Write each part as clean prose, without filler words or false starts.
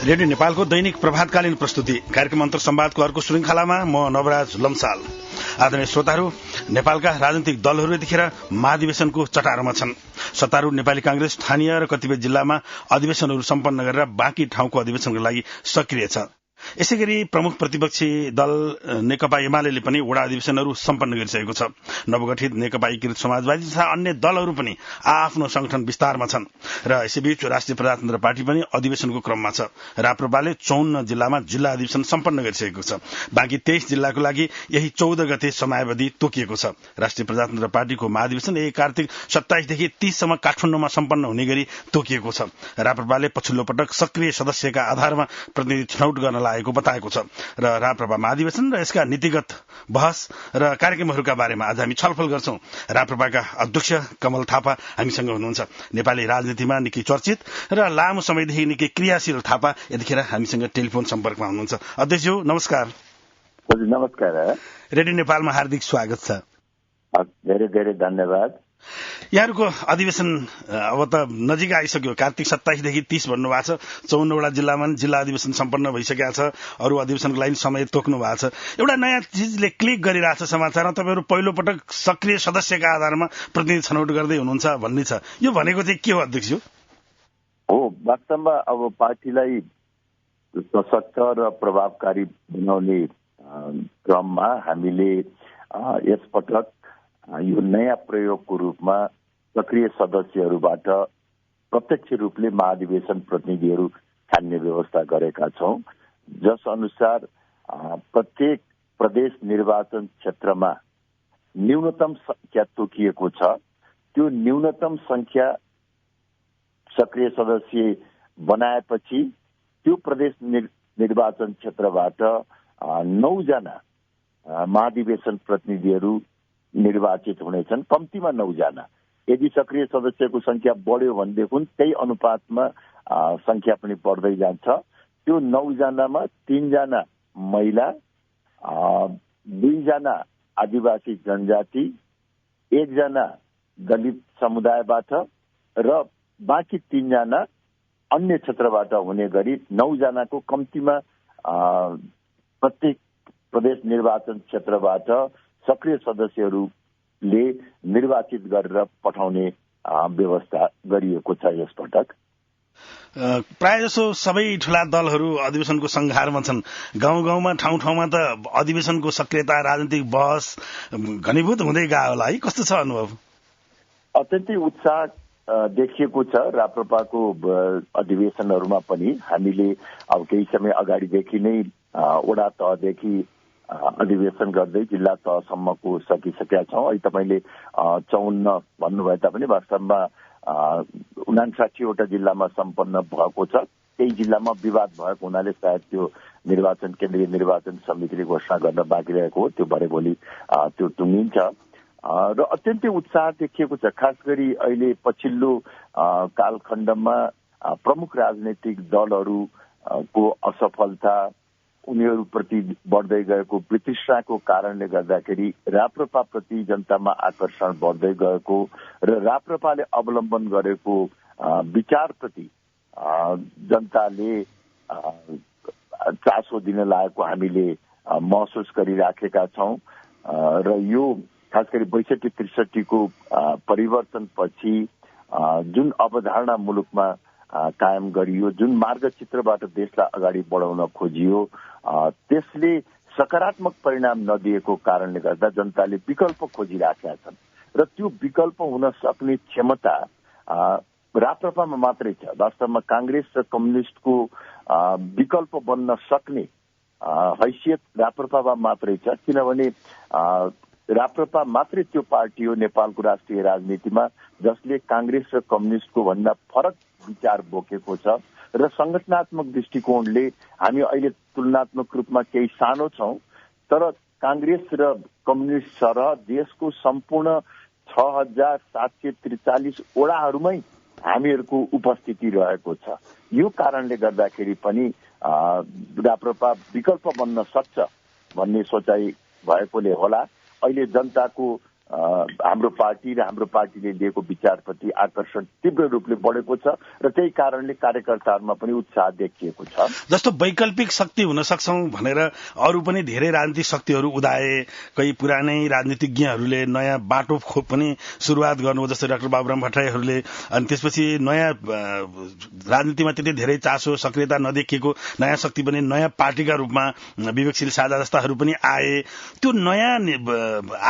Radio नेपालको दैनिक प्रभातकालीन प्रस्तुति कार्यक्रम अन्तर संवादको अर्को श्रृंखलामा म नवराज लम्साल। आदरणीय श्रोताहरू, नेपालका राजनीतिक दलहरू यतिखेर महाधिवेशनको चटारोमा छन्। सत्तारूढ नेपाली कांग्रेस स्थानीय र कतिपय जिल्लामा अधिवेशनहरू सम्पन्न गरेर बाँकी ठाउँको अधिवेशनको लागि सक्रिय छ। यसैगरी प्रमुख प्रतिपक्षी दल नेकपा एमाले पनि वडा अधिवेशनहरू सम्पन्न गरिसकेको छ। नवगठित नेकपा एकीकृत समाजवादी तथा अन्य दलहरू पनि आफ्नो संगठन विस्तारमा छन् र यसैबीच राष्ट्रिय प्रजातन्त्र पार्टी पनि अधिवेशनको क्रममा छ। राप्रपाले 54 जिल्लामा जिल्ला अधिवेशन सम्पन्न गरिसकेको छ। बाँकी 23 जिल्लाको लागि यही 14 गते समयावधि तोकिएको छ। राष्ट्रिय प्रजातन्त्र पार्टीको महाधिवेशन यही कार्तिक 27 देखि 30 सम्म काठमाडौँमा सम्पन्न हुने गरी तोकिएको छ। राप्रपाले पछिल्लो पटक सक्रिय सदस्यका आधारमा प्रतिनिधि छनौट गर्न लागेको बताएको छ र राप्रपा महाधिवेशन र यसका नीतिगत बहस र कार्यक्रमहरूका बारेमा आज हामी छलफल गर्छौं। राप्रपाका अध्यक्ष कमल थापा हामीसँग हुनुहुन्छ। नेपाली राजनीतिमा निकै चर्चित र लामो समयदेखि निकै क्रियाशील थापा यतिखेर हामीसँग टेलिफोन सम्पर्कमा हुनुहुन्छ। अध्यक्षज्यू नमस्कार। नमस्कार। रेडियो नेपालमा हार्दिक स्वागत छ। धेरै धेरै धन्यवाद। यहाँहरूको अधिवेशन अब त नजिक आइसक्यो। कार्तिक 27 देखि 30 भन्नुभएको छ। 54 वटा जिल्लामा जिल्ला अधिवेशन सम्पन्न भइसकेको छ। अरू अधिवेशनको लागि समय तोक्नु भएको छ। एउटा नयाँ चिजले क्लिक गरिरहेछ समाचारमा, तपाईहरु पहिलो पटक सक्रिय सदस्यका आधारमा प्रतिनिधि छनौट गर्दै हुनुहुन्छ भन्ने छ। यो भनेको चाहिँ के हो अध्यक्ष? हो, वास्तवमा अब पार्टीलाई सशक्त र प्रभावकारी बनाउने क्रममा हामीले यसपटक यो नयाँ प्रयोगको रूपमा सक्रिय सदस्यहरूबाट प्रत्यक्ष रूपले महाधिवेशन प्रतिनिधिहरू छान्ने व्यवस्था गरेका छौं, जस अनुसार प्रत्येक प्रदेश निर्वाचन क्षेत्रमा न्यूनतम संख्या तोकिएको छ। त्यो न्यूनतम संख्या सक्रिय सदस्य बनाएपछि त्यो प्रदेश निर्वाचन क्षेत्रबाट 9 जना महाधिवेशन प्रतिनिधिहरू निर्वाचित हुनेछन्। कम्तीमा 9 जना। यदि सक्रिय सदस्यको संख्या बढ्यो भनेदेखि त्यही अनुपातमा संख्या पनि बढ्दै जान्छ। त्यो 9 जनामा 3 जना महिला, 2 जना आदिवासी जनजाति, 1 जना दलित समुदायबाट र बाँकी 3 जना अन्य क्षेत्रबाट हुने गरी 9 जनाको कम्तीमा प्रत्येक प्रदेश निर्वाचन क्षेत्रबाट सक्रिय सदस्यहरूले निर्वाचित गरेर पठाउने व्यवस्था गरिएको छ। यसपटक प्रायजसो सबै ठूला दलहरू अधिवेशनको संघारमा छन्। गाउँ गाउँमा ठाउँ ठाउँमा त अधिवेशनको सक्रियता, राजनीतिक बहस घनीभूत हुँदै गयो होला है? कस्तो छ अनुभव? अत्यन्तै उत्साह देखिएको छ। राप्रपाको अधिवेशनहरूमा पनि हामीले अब केही समय अगाडिदेखि नै वडा तहदेखि अधिवेशन गर्दै जिल्ला तहसम्मको सकिसकेका छौं। अहिले तपाईले 54 भन्नुभए तापनि वास्तवमा 59 वटा जिल्लामा सम्पन्न भएको छ। केही जिल्लामा विवाद भएको हुनाले सायद त्यो निर्वाचन केन्द्रीय निर्वाचन समितिले घोषणा गर्न बाँकी रहेको हो। त्यो भरे भोलि त्यो टुङ्गिन्छ र अत्यन्तै उत्साह देखिएको छ। खास गरी अहिले पछिल्लो कालखण्डमा प्रमुख राजनैतिक दलहरूको असफलता, उनीहरूप्रति बढ्दै गएको वितृष्णाको कारणले गर्दाखेरि राप्रपाप्रति जनतामा आकर्षण बढ्दै गएको र राप्रपाले अवलम्बन गरेको विचारप्रति जनताले चासो दिन लागेको हामीले महसुस गरिराखेका छौं र यो खास गरी 62-63 को परिवर्तनपछि जुन अवधारणा मुलुकमा कायम गरियो, जुन मार्गचित्रबाट देशलाई अगाडि बढाउन खोजियो, त्यसले सकारात्मक परिणाम नदिएको कारणले गर्दा जनताले विकल्प खोजिराखेका छन् र त्यो विकल्प हुन सक्ने क्षमता राप्रपामा मात्रै छ। वास्तवमा कांग्रेस र कम्युनिस्टको विकल्प बन्न सक्ने हैसियत राप्रपामा मात्रै छ, किनभने राप्रपा मात्रै त्यो पार्टी हो नेपालको राष्ट्रिय राजनीतिमा जसले कांग्रेस र कम्युनिस्टको भन्दा फरक विचार बोकेको छ र संगठनात्मक दृष्टिकोणले हामी अहिले तुलनात्मक रूपमा केही सानो छौं, तर कांग्रेस र कम्युनिस्ट सरह देशको सम्पूर्ण 6743 वडाहरूमै हामीहरूको उपस्थिति रहेको छ। यो कारणले गर्दाखेरि पनि राप्रपा विकल्प बन्न सक्छ भन्ने सोचाइ भएकोले होला अहिले जनताको हाम्रो पार्टी र हाम्रो पार्टीले दिएको विचारप्रति आकर्षण तीव्र रूपले बढेको छ र त्यही कारणले कार्यकर्ताहरूमा पनि उत्साह देखिएको छ। जस्तो वैकल्पिक शक्ति हुन सक्छौं भनेर अरू पनि धेरै राजनीतिक शक्तिहरू उदाए, कही पुरानै राजनीतिज्ञहरूले नयाँ बाटो खोप पनि सुरुवात गर्नु, जस्तै डाक्टर बाबुराम भट्टराईहरूले, अनि त्यसपछि नयाँ राजनीतिमा त्यति धेरै चासो सक्रियता नदेखिएको नयाँ शक्ति पनि नयाँ पार्टीका रूपमा विवेकशील साझा जस्ताहरू पनि आए। त्यो नयाँ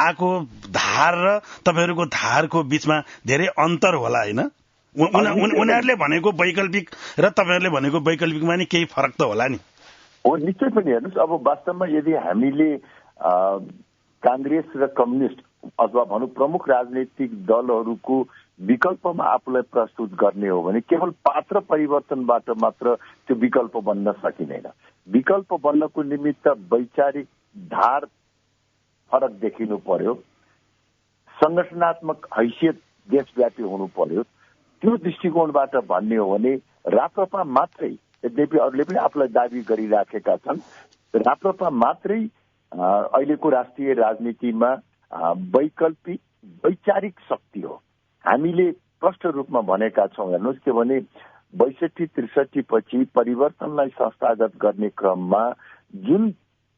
आएको धार र तपाईहरूको धारको बीचमा धेरै अन्तर होला हैन? उनीहरूले भनेको वैकल्पिक र तपाईहरूले भनेको वैकल्पिकमा नि केही फरक त होला नि? हो, निश्चय पनि। हेर्नुहोस्, अब वास्तवमा यदि हामीले कांग्रेस र कम्युनिस्ट अथवा भनौं प्रमुख राजनीतिक दलहरूको विकल्पमा आफूलाई प्रस्तुत गर्ने हो भने केवल पात्र परिवर्तनबाट मात्र त्यो विकल्प बन्न सकिँदैन। विकल्प बन्नको निमित्त वैचारिक धार फरक देखिनु पर्यो, संगठनात्मक हैसियत देशव्यापी हुनु पर्यो। त्यो दृष्टिकोणबाट भन्ने हो भने राप्रपा मात्रै, यद्यपि अरूले पनि आफूलाई दाबी गरिराखेका छन्, राप्रपा मात्रै अहिलेको राष्ट्रिय राजनीतिमा वैकल्पिक वैचारिक शक्ति हो। हामीले स्पष्ट रूपमा भनेका छौं। हेर्नुहोस् के भने 62-63 पछि परिवर्तनलाई संस्थागत गर्ने क्रममा जुन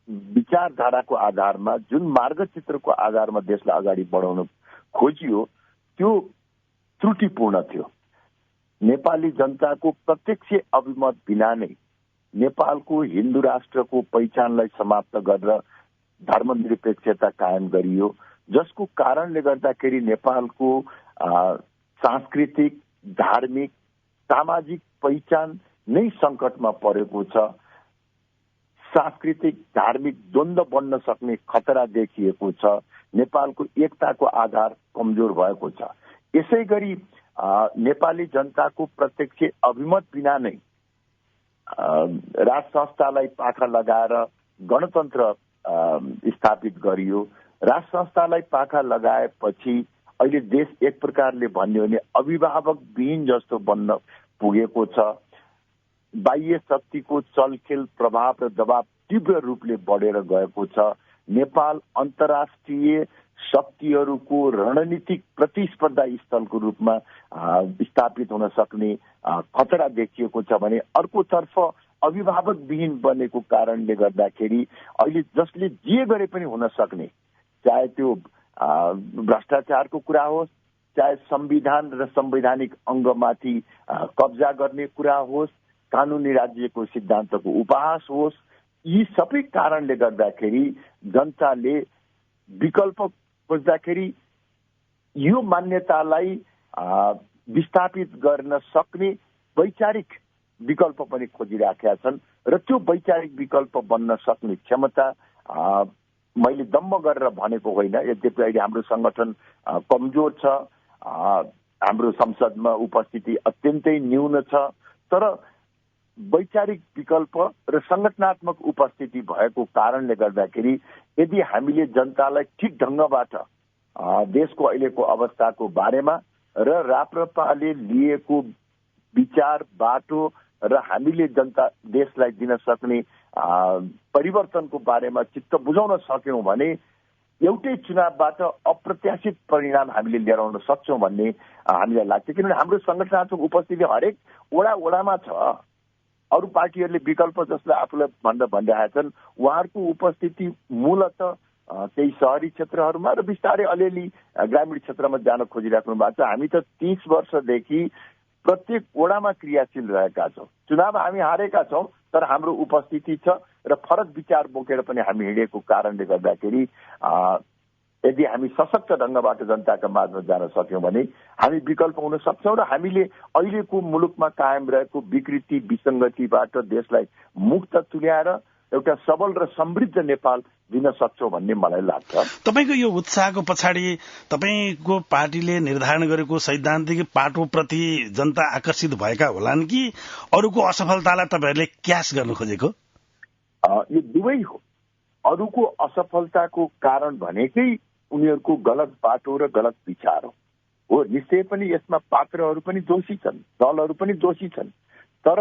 विचारधाराको आधारमा, जुन मार्गचित्रको आधारमा देशलाई अगाडि बढाउन खोजियो त्यो त्रुटिपूर्ण थियो। नेपाली जनताको प्रत्यक्ष अभिमत बिना नै नेपालको हिन्दू राष्ट्रको पहिचानलाई समाप्त गरेर धर्मनिरपेक्षता कायम गरियो, जसको कारणले गर्दाखेरि नेपालको सांस्कृतिक, धार्मिक, सामाजिक पहिचान नै संकटमा परेको छ। सांस्कृतिक धार्मिक द्वन्द्व बन्न सक्ने खतरा देखिएको छ। नेपालको एकताको आधार कमजोर भएको छ। यसैगरी नेपाली जनताको प्रत्यक्ष अभिमत बिना नै राज संस्थालाई पाखा लगाएर गणतन्त्र स्थापित गरियो। राज संस्थालाई पाखा लगाएपछि अहिले देश एक प्रकारले भन्यो भने अभिभावक विहीन जस्तो बन्न पुगेको छ। बाह्य शक्तिको चलखेल, प्रभाव र दबाव तीव्र रूपले बढेर गएको छ। नेपाल अन्तर्राष्ट्रिय शक्तिहरूको रणनीतिक प्रतिस्पर्धा स्थलको रूपमा स्थापित हुन सक्ने खतरा देखिएको छ भने अर्कोतर्फ अभिभावक विहीन बनेको कारणले गर्दाखेरि अहिले जसले जे गरे पनि हुन सक्ने, चाहे त्यो भ्रष्टाचारको कुरा होस्, चाहे संविधान र संवैधानिक अंगमाथि कब्जा गर्ने कुरा होस्, कानूनी राज्यको सिद्धान्तको उपहास होस्, यी सबै कारणले गर्दाखेरि जनताले विकल्प खोज्दाखेरि यो मान्यतालाई विस्थापित गर्न सक्ने वैचारिक विकल्प पनि खोजिराखेका छन् र त्यो वैचारिक विकल्प बन्न सक्ने क्षमता मैले दम्म गरेर भनेको होइन। यद्यपि अहिले हाम्रो संगठन कमजोर छ, हाम्रो संसदमा उपस्थिति अत्यन्तै न्यून छ, तर वैचारिक विकल्प र संगठनात्मक उपस्थिति भएको कारणले गर्दाखेरि यदि हामीले जनतालाई ठिक ढंगबाट देशको अहिलेको अवस्थाको बारेमा र राप्रपाले लिएको विचार बाटो र हामीले जनता देशलाई दिन सक्ने परिवर्तनको बारेमा चित्त बुझाउन सक्यौं भने एउटै चुनावबाट अप्रत्याशित परिणाम हामीले लिएर आउन सक्छौं भन्ने हामीलाई लाग्छ। किनभने हाम्रो संगठनात्मक उपस्थिति हरेक वडामा छ। अरू पार्टीहरूले विकल्प जसलाई आफूलाई भनिरहेका छन्, उहाँहरूको उपस्थिति मूलतः केही शहरी क्षेत्रहरूमा र बिस्तारै अलिअलि ग्रामीण क्षेत्रमा जान खोजिराख्नु भएको छ। हामी त 30 वर्षदेखि प्रत्येक वडामा क्रियाशील रहेका छौं। चुनाव हामी हारेका छौं, तर हाम्रो उपस्थिति छ र फरक विचार बोकेर पनि हामी हिँडेको कारणले गर्दाखेरि यदि हामी सशक्त ढंगबाट जनताका माझमा जान सक्यौं भने हामी विकल्प हुन सक्छौं र हामीले अहिलेको मुलुकमा कायम रहेको विकृति विसंगतिबाट देशलाई मुक्त तुल्याएर एउटा सबल र समृद्ध नेपाल दिन सक्छौं भन्ने मलाई लाग्छ। तपाईको यो उत्साहको पछाडि तपाईको पार्टीले निर्धारण गरेको सैद्धान्तिक पाटोप्रति जनता आकर्षित भएका होलान् कि अरूको असफलतालाई तपाईहरूले क्यास गर्न खोजेको? यो दुवै हो। अरूको असफलताको कारण भनेकै उनीहरूको गलत बाटो र गलत विचार हो। निश्चय पनि यसमा पात्रहरू पनि दोषी छन्, दलहरू पनि दोषी छन्, तर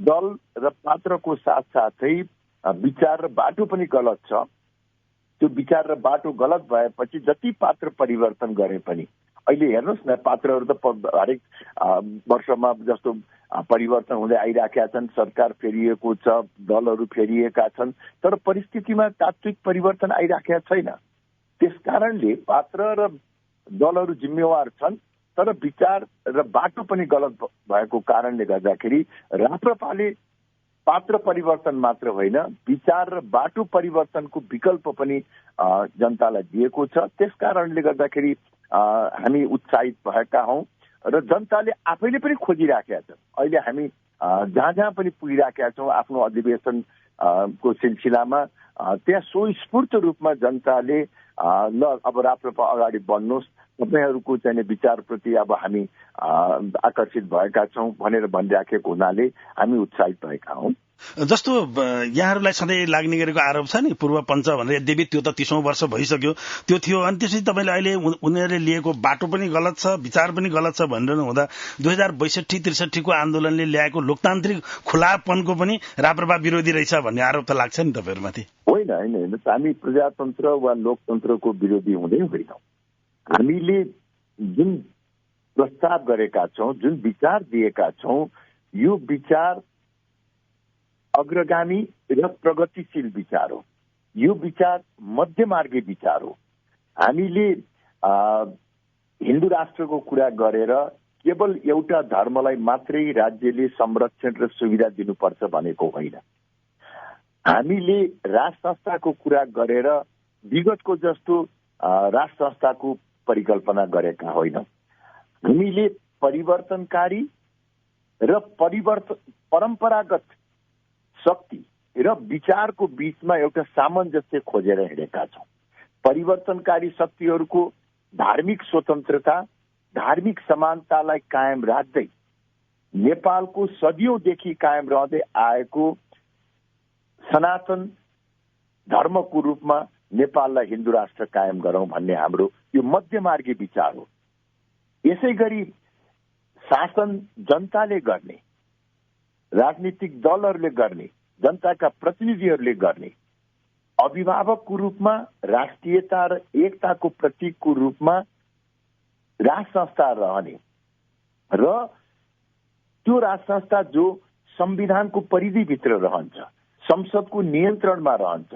दल र पात्रको साथसाथै विचार र बाटो पनि गलत छ। त्यो विचार र बाटो गलत भएपछि जति पात्र परिवर्तन गरे पनि अहिले हेर्नुहोस् न, पात्रहरू त हरेक वर्षमा जस्तो परिवर्तन हुँदै आइराखेका छन्, सरकार फेरिएको छ, दलहरू फेरिएका छन्, तर परिस्थितिमा तात्विक परिवर्तन आइराखेका छैन। त्यसकारणले पात्र र दलहरू जिम्मेवार छन्, तर विचार र बाटो पनि गलत भएको कारणले गर्दाखेरि राप्रपाले पात्र परिवर्तन मात्र होइन, विचार र बाटो परिवर्तनको विकल्प पनि जनतालाई दिएको छ। त्यसकारणले गर्दाखेरि हामी उत्साहित भएका हौं र जनताले आफैले पनि खोजिराखेका छन्। अहिले हामी जहाँ जहाँ पनि पुगिराखेका छौँ आफ्नो अधिवेशन को सिलसिलामा, त्यहाँ स्वस्फूर्त रूपमा जनताले ल अब राप्रपा अगाडि बढ्नुहोस्, तपाईँहरूको चाहिँ विचारप्रति अब हामी आकर्षित भएका छौँ भनेर भनिराखेको हुनाले हामी उत्साहित भएका हौँ। जस्तो यहाँहरूलाई सधैँ लाग्ने गरेको आरोप छ नि, पूर्व पञ्च भनेर, यद्यपि त्यो त 30औं वर्ष भइसक्यो त्यो थियो, अनि त्यसपछि तपाईँले अहिले उनीहरूले लिएको बाटो पनि गलत छ, विचार पनि गलत छ भनेर हुँदा 2062-63 को आन्दोलनले ल्याएको लोकतान्त्रिक खुलापनको पनि राप्रपा विरोधी रहेछ भन्ने आरोप त लाग्छ नि तपाईँहरूमाथि? होइन होइन होइन, हामी प्रजातन्त्र वा लोकतन्त्रको विरोधी हुँदै होइनौँ। हामीले जुन प्रस्ताव गरेका छौँ, जुन विचार दिएका छौँ, यो विचार अग्रगामी र प्रगतिशील विचार हो। यो विचार मध्यमार्गी विचार हो। हामीले हिन्दू राष्ट्रको कुरा गरेर केवल एउटा धर्मलाई मात्रै राज्यले संरक्षण र सुविधा दिनुपर्छ भनेको होइन। हामीले राष्ट्र संस्थाको कुरा गरेर विगतको जस्तो राष्ट्र संस्थाको परिकल्पना गरेका होइनौँ। हामीले परिवर्तनकारी र परम्परागत शक्ति र विचारको बीचमा एउटा सामञ्जस्य खोजेर हिँडेका छौँ। परिवर्तनकारी शक्तिहरूको धार्मिक स्वतन्त्रता, धार्मिक समानतालाई कायम राख्दै नेपालको सदियौंदेखि कायम रहँदै आएको सनातन धर्मको रूपमा नेपाललाई हिन्दू राष्ट्र कायम गरौं भन्ने हाम्रो यो मध्यमार्गी विचार हो। यसै गरी शासन जनताले गर्ने, राजनीतिक दलहरूले गर्ने, जनताका प्रतिनिधिहरूले गर्ने, अभिभावकको रूपमा राष्ट्रियता र एकताको प्रतीकको रूपमा राष्ट्र संस्था रहने र त्यो राष्ट्र संस्था जो संविधानको परिधिभित्र रहन्छ, संसदको नियन्त्रणमा रहन्छ।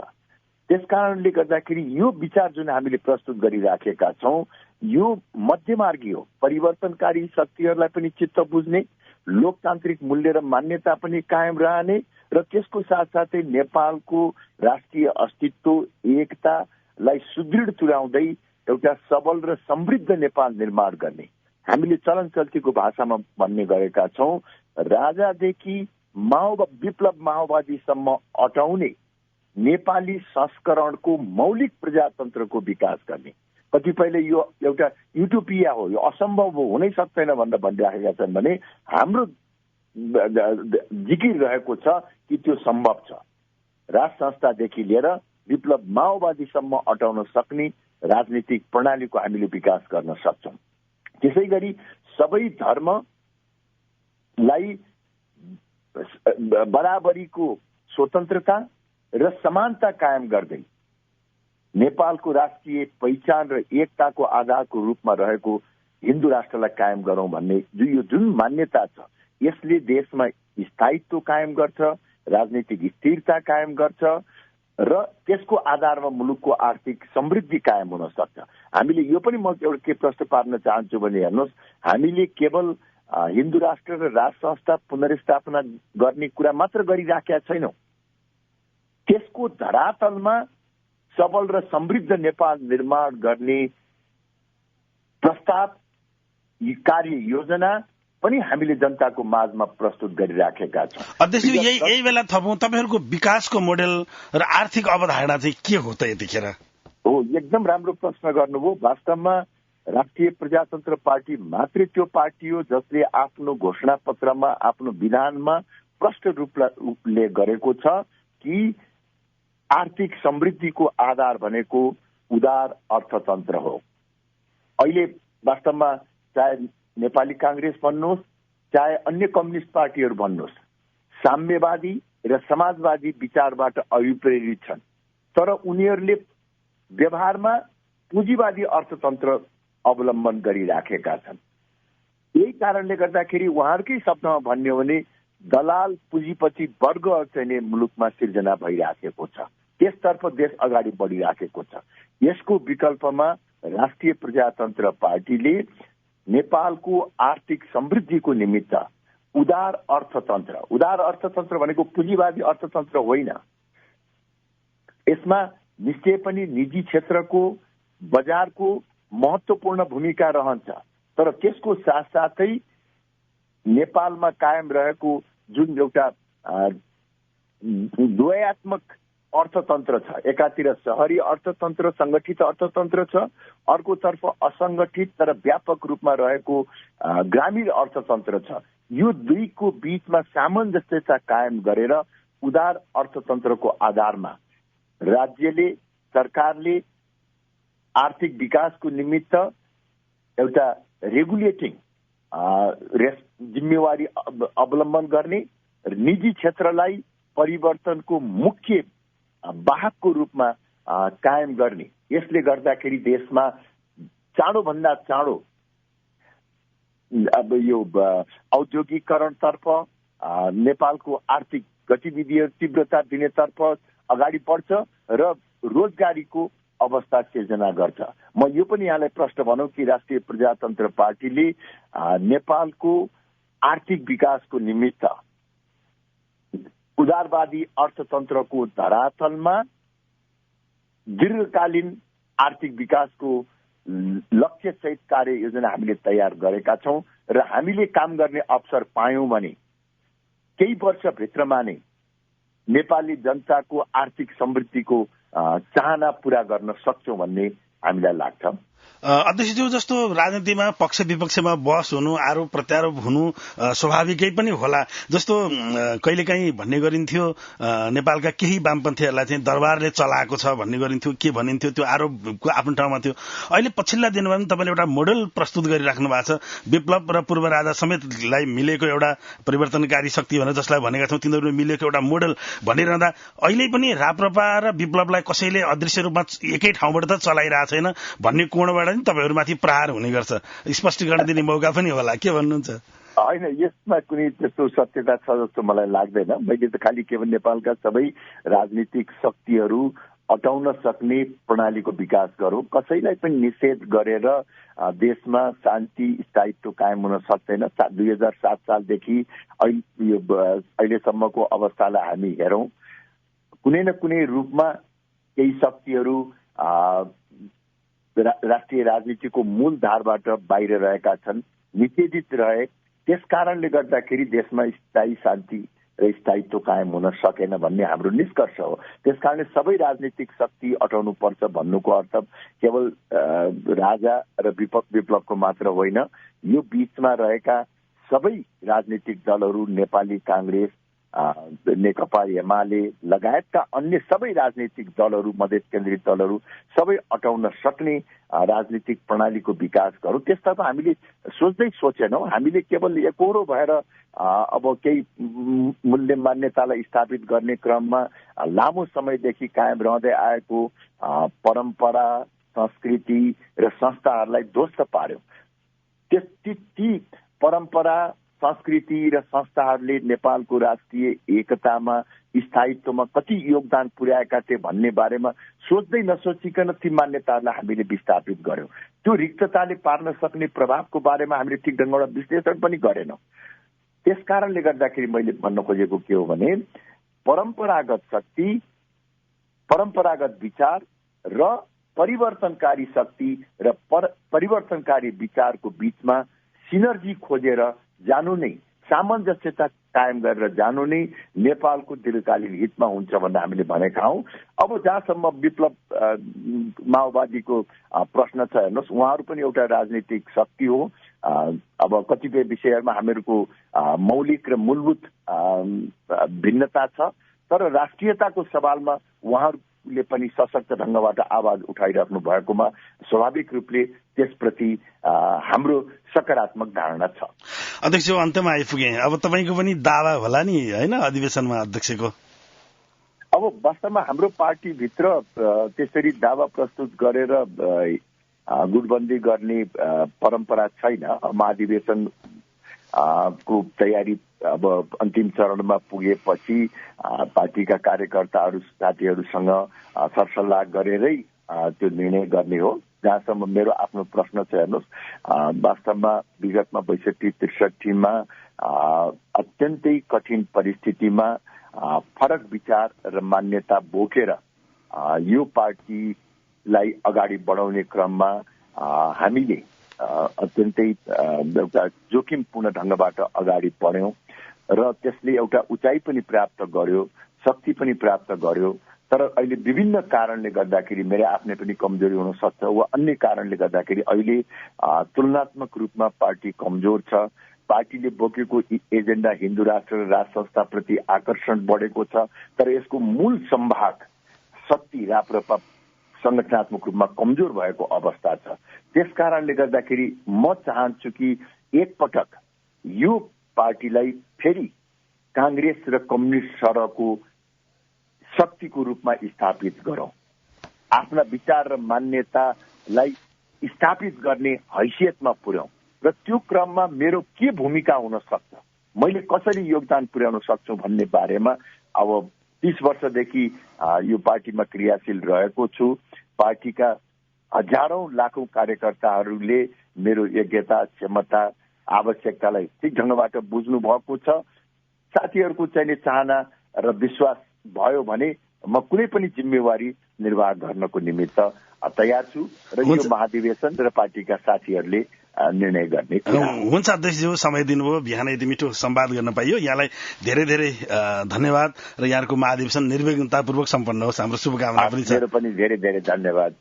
त्यसकारणले गर्दाखेरि यो विचार जुन हामीले प्रस्तुत गरिराखेका छौँ यो मध्यमार्गी हो। परिवर्तनकारी शक्तिहरूलाई पनि चित्त बुझ्ने, लोकतान्त्रिक मूल्य र मान्यता पनि कायम रहने र त्यसको साथसाथै नेपालको राष्ट्रिय अस्तित्व, एकतालाई सुदृढ तुल्याउँदै एउटा सबल र समृद्ध नेपाल निर्माण गर्ने। हामीले चलन चल्तीको भाषामा भन्ने गरेका छौँ, राजादेखि विप्लव माओवादीसम्म अटाउने नेपाली संस्करणको मौलिक प्रजातन्त्रको विकास गर्ने। कतिपयले यो एउटा युटोपिया हो, यो असम्भव हो, हुनै सक्दैन भनेर भनिराखेका छन् भने हाम्रो जिकिर रहेको छ कि त्यो सम्भव छ। राष्ट्र संस्थादेखि लिएर विप्लव माओवादीसम्म अटाउन सक्ने राजनीतिक प्रणालीको हामीले विकास गर्न सक्छौँ। त्यसै गरी सबै धर्मलाई बराबरीको स्वतन्त्रता र समानता कायम गर्दै नेपालको राष्ट्रिय पहिचान र एकताको आधारको रूपमा रहेको हिन्दू राष्ट्रलाई कायम गरौं भन्ने यो जुन मान्यता छ, यसले देशमा स्थायित्व कायम गर्छ, राजनीतिक स्थिरता कायम गर्छ र त्यसको आधारमा मुलुकको आर्थिक समृद्धि कायम हुन सक्छ। हामीले यो पनि म एउटा के प्रश्न पार्न चाहन्छु भने हेर्नुहोस्, हामीले केवल हिन्दू राष्ट्र र राष्ट्र संस्था पुनर्स्थापना गर्ने कुरा मात्र गरिराखेका छैनौं। त्यसको धरातलमा सबल र समृद्ध नेपाल निर्माण गर्ने प्रस्ताव, कार्य योजना पनि हामीले जनताको माझमा प्रस्तुत गरिराखेका छौँ। अध्यक्ष, यही बेला थपौँ, तपाईँहरूको विकासको मोडेल र आर्थिक अवधारणा चाहिँ के हो त यतिखेर? हो, एकदम राम्रो प्रश्न गर्नुभयो। वास्तवमा राष्ट्रिय प्रजातन्त्र पार्टी मात्रै त्यो पार्टी हो जसले आफ्नो घोषणा पत्रमा, आफ्नो विधानमा प्रष्ट रूपले गरेको छ कि आर्थिक समृद्धिको आधार भनेको उदार अर्थतन्त्र हो। अहिले वास्तवमा चाहे नेपाली कांग्रेस भन्नुहोस्, चाहे अन्य कम्युनिस्ट पार्टीहरू भन्नुहोस्, साम्यवादी र समाजवादी विचारबाट अभिप्रेरित छन्, तर उनीहरूले व्यवहारमा पुँजीवादी अर्थतन्त्र अवलम्बन गरिराखेका छन्। यही कारणले गर्दाखेरि उहाँहरूकै शब्दमा भन्ने हो भने दलाल पुँजीपति वर्ग चाहिँ नि मुलुकमा सिर्जना भइराखेको छ। त्यसतर्फ देश अगाडि बढिराखेको छ। यसको विकल्पमा राष्ट्रिय प्रजातन्त्र पार्टीले नेपालको आर्थिक समृद्धिको निमित्त उदार अर्थतन्त्र भनेको पुँजीवादी अर्थतन्त्र होइन। यसमा निश्चय पनि निजी क्षेत्रको बजारको महत्त्वपूर्ण भूमिका रहन्छ, तर त्यसको साथसाथै नेपालमा कायम रहेको जुन एउटा द्वयात्मक अर्थतन्त्र छ, एकातिर शहरी अर्थतन्त्र सङ्गठित अर्थतन्त्र छ, अर्कोतर्फ असङ्गठित तर व्यापक रूपमा रहेको ग्रामीण अर्थतन्त्र छ। यो दुईको बीचमा सामञ्जस्यता कायम गरेर उदार अर्थतन्त्रको आधारमा राज्यले सरकारले आर्थिक विकासको निमित्त एउटा रेगुलेटिङ जिम्मेवारी अवलम्बन गर्ने, निजी क्षेत्रलाई परिवर्तनको मुख्य वाहकको रूपमा कायम गर्ने। यसले गर्दाखेरि देशमा चाँडोभन्दा चाँडो अब यो औद्योगिकरणतर्फ नेपालको आर्थिक गतिविधिहरू तीव्रता दिनेतर्फ अगाडि बढ्छ र रोजगारीको अवस्था सिर्जना गर्छ। म यो पनि यहाँलाई प्रश्न भनौँ कि राष्ट्रिय प्रजातन्त्र पार्टीले नेपालको आर्थिक विकासको निमित्त उदारवादी अर्थतन्त्रको धरातलमा दीर्घकालीन आर्थिक विकासको लक्ष्य सहित कार्ययोजना हामीले तयार गरेका छौं र हामीले काम गर्ने अवसर पायौं भने केही वर्षभित्रमा नै नेपाली जनताको आर्थिक समृद्धिको चाहना पूरा गर्न सक्छौं भन्ने हामीलाई लाग्छ। अध्यक्षज्यू, जस्तो राजनीतिमा पक्ष विपक्षमा बहस हुनु, आरोप प्रत्यारोप हुनु स्वाभाविकै पनि होला। जस्तो कहिलेकाहीँ भन्ने गरिन्थ्यो नेपालका केही वामपन्थीहरूलाई चाहिँ दरबारले चलाएको छ भन्ने गरिन्थ्यो, के भनिन्थ्यो, त्यो आरोपको आफ्नो ठाउँमा थियो। अहिले पछिल्ला दिनमा पनि तपाईँले एउटा मोडेल प्रस्तुत गरिराख्नु भएको छ, विप्लव र पूर्व राजा समेतलाई मिलेको एउटा परिवर्तनकारी शक्ति भनेर जसलाई भनेका छौँ, तिनीहरू मिलेको एउटा मोडेल भनिरहँदा अहिले पनि राप्रपा र विप्लवलाई कसैले अदृश्य रूपमा एकै ठाउँबाट त चलाइरहेको छैन भन्ने कोणबाट तपाईहरुमाथि प्रहार हुने गर्छ। स्पष्टीकरण दिने मौका पनि होला, के भन्नुहुन्छ? होइन, यसमा कुनै त्यस्तो सत्यता छ जस्तो मलाई लाग्दैन। मैले त खालि केवल नेपालका सबै राजनीतिक शक्तिहरू अटाउन सक्ने प्रणालीको विकास गरौँ, कसैलाई पनि निषेध गरेर देशमा शान्ति स्थायित्व कायम हुन सक्दैन। 2007 सालदेखि अहिलेसम्मको अवस्थालाई हामी हेरौँ, कुनै न कुनै रूपमा केही शक्तिहरू राष्ट्रिय राजनीतिको मूल धारबाट बाहिर रहेका छन्, निषेधित रहे। त्यसकारणले गर्दाखेरि देशमा स्थायी शान्ति र स्थायित्व कायम हुन सकेन भन्ने हाम्रो निष्कर्ष हो। त्यसकारणले सबै राजनीतिक शक्ति अटाउनु पर्छ भन्नुको अर्थ केवल राजा र विप्लवको मात्र होइन, यो बीचमा रहेका सबै राजनीतिक दलहरू, नेपाली कांग्रेस, नेकपा एमाले लगायतका अन्य सबै राजनीतिक दलहरू, मधेस केन्द्रित दलहरू सबै अटाउन सक्ने राजनीतिक प्रणालीको विकास गरौँ। त्यसतर्फ हामीले सोचेनौँ। हामीले केवल एकहोरो भएर अब केही मूल्य मान्यतालाई स्थापित गर्ने क्रममा लामो समयदेखि कायम रहँदै आएको परम्परा, संस्कृति र संस्थाहरूलाई ध्वस्त पार्यौं। ती परम्परा, संस्कृति र संस्थाहरूले नेपालको राष्ट्रिय एकतामा, स्थायित्वमा कति योगदान पुर्याएका थिए भन्ने बारेमा सोच्दै नसोचिकन ती मान्यताहरूलाई हामीले विस्थापित गर्यौं। त्यो रिक्तताले पार्न सक्ने प्रभावको बारेमा हामीले ठिक ढङ्गबाट विश्लेषण पनि गरेनौं। त्यसकारणले गर्दाखेरि मैले भन्न खोजेको के हो भने परम्परागत शक्ति, परम्परागत विचार र परिवर्तनकारी शक्ति र परिवर्तनकारी विचारको बीचमा सिनर्जी खोजेर जानु नै, सामञ्जस्यता कायम गरेर जानु नै नेपालको दीर्घकालीन हितमा हुन्छ भनेर हामीले भनेका हौं। अब जहाँसम्म विप्लव माओवादीको प्रश्न छ, हेर्नुहोस्, उहाँहरू पनि एउटा राजनीतिक शक्ति हो। अब कतिपय विषयहरूमा हामीहरूको मौलिक र मूलभूत भिन्नता छ, तर राष्ट्रियताको सवालमा उहाँहरूले पनि सशक्त ढङ्गबाट आवाज उठाइराख्नु भएकोमा स्वाभाविक रूपले त्यसप्रति हाम्रो सकारात्मक धारणा छ। अध्यक्ष, अन्त्यमा आइपुगे। अब तपाईको पनि दावा होला नि, हैन, अधिवेशनमा अध्यक्षको? अब वास्तवमा हाम्रो पार्टीभित्र त्यसरी दावा प्रस्तुत गरेर गुटबन्दी गर्ने परम्परा छैन। महाधिवेशन को तयारी अब अन्तिम चरणमा पुगेपछि पार्टीका कार्यकर्ताहरू साथीहरूसँग सरसल्लाह गरेरै त्यो निर्णय गर्ने हो। जहाँसम्म मेरो आफ्नो प्रश्न छ, हेर्नुहोस्, वास्तवमा विगतमा 62-63 अत्यन्तै कठिन परिस्थितिमा फरक विचार र मान्यता बोकेर यो पार्टीलाई अगाडि बढाउने क्रममा हामीले अत्यन्तै एउटा जोखिमपूर्ण ढंगबाट अगाडि बढ्यौं र त्यसले एउटा उचाइ पनि प्राप्त गर्यो, शक्ति पनि प्राप्त गर्यो। तर अहिले विभिन्न कारणले गर्दाखेरि मेरो आफ्नै पनि कमजोरी हुन सक्छ वा अन्य कारणले गर्दाखेरि अहिले तुलनात्मक रूपमा पार्टी कमजोर छ। पार्टीले बोकेको एजेन्डा हिन्दू राष्ट्र र राज संस्थाप्रति आकर्षण बढेको छ, तर यसको मूल संभाग शक्ति राप्रपा संगठनात्मक रूपमा कमजोर भएको अवस्था छ। त्यसकारणले गर्दाखेरि म चाहन्छु कि एकपटक यो पार्टीलाई फेरि कांग्रेस र कम्युनिस्ट सरहको शक्तिको रूपमा स्थापित गरौं, आफ्ना विचार र मान्यतालाई स्थापित गर्ने हैसियतमा पुर्याउँ र त्यो क्रममा मेरो के भूमिका हुन सक्छ, मैले कसरी योगदान पुर्याउन सक्छु भन्ने बारेमा अब 30 वर्षदेखि यो पार्टीमा क्रियाशील रहेको छु। पार्टीका हजारौं लाखौं कार्यकर्ताहरूले मेरो योग्यता, क्षमता, आवश्यकतालाई ठीक ढंगबाट बुझ्नु भएको छ। साथीहरूको चाहिँ चाहना र विश्वास भयो भने म कुनै पनि जिम्मेवारी निर्वाह गर्नको निमित्त तयार छु र यो महाधिवेशन र पार्टीका साथीहरूले निर्णय गर्ने। हुन्छ अध्यक्षज्यू, समय दिनुभयो, बिहान यति मिठो संवाद गर्न पाइयो। यहाँलाई धेरै धेरै धन्यवाद र यहाँको महाधिवेशन निर्विघ्नतापूर्वक सम्पन्न होस्, हाम्रो शुभकामना पनि छ। मेरो पनि धेरै धेरै धन्यवाद।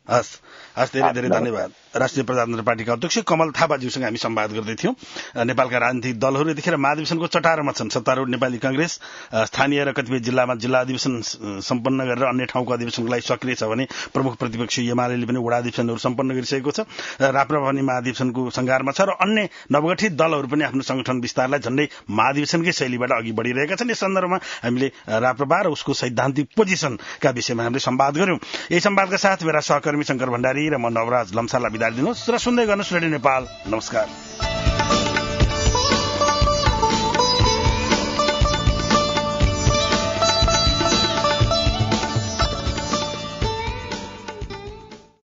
हस् हस्, धेरै धेरै धन्यवाद। राष्ट्रिय प्रजातन्त्र पार्टीका अध्यक्ष कमल थापाज्यूसँग हामी संवाद गर्दै थियौं। नेपालका राजनीतिक दलहरू यतिखेर महाधिवेशनको चटारोमा छन्। सत्तारूढ नेपाली कांग्रेस स्थानीय र कतिपय जिल्लामा जिल्ला अधिवेशन सम्पन्न गरेर अन्य ठाउँको अधिवेशनको लागि सक्रिय छ भने प्रमुख प्रतिपक्षी एमाले पनि वडा अधिवेशनहरू सम्पन्न गरिसकेको छ। राप्रपा पनि महाधिवेशनको संघारमा छ र अन्य नवगठित दलहरू पनि आफ्नो संगठन विस्तारलाई झण्डै महाधिवेशनकै शैलीबाट अघि बढ़िरहेका छन्। यस सन्दर्भमा हामीले राप्रपा र उसको सैद्धान्तिक पोजिसनका विषयमा हामीले संवाद गर्यौं। यही संवादका साथ मेरा सहकर्मी शंकर भण्डारी र म नवराज लम्साललाई बिदा दिनुहोस् र सुन्दै गर्नुहोस् रेडियो नेपाल। नमस्कार।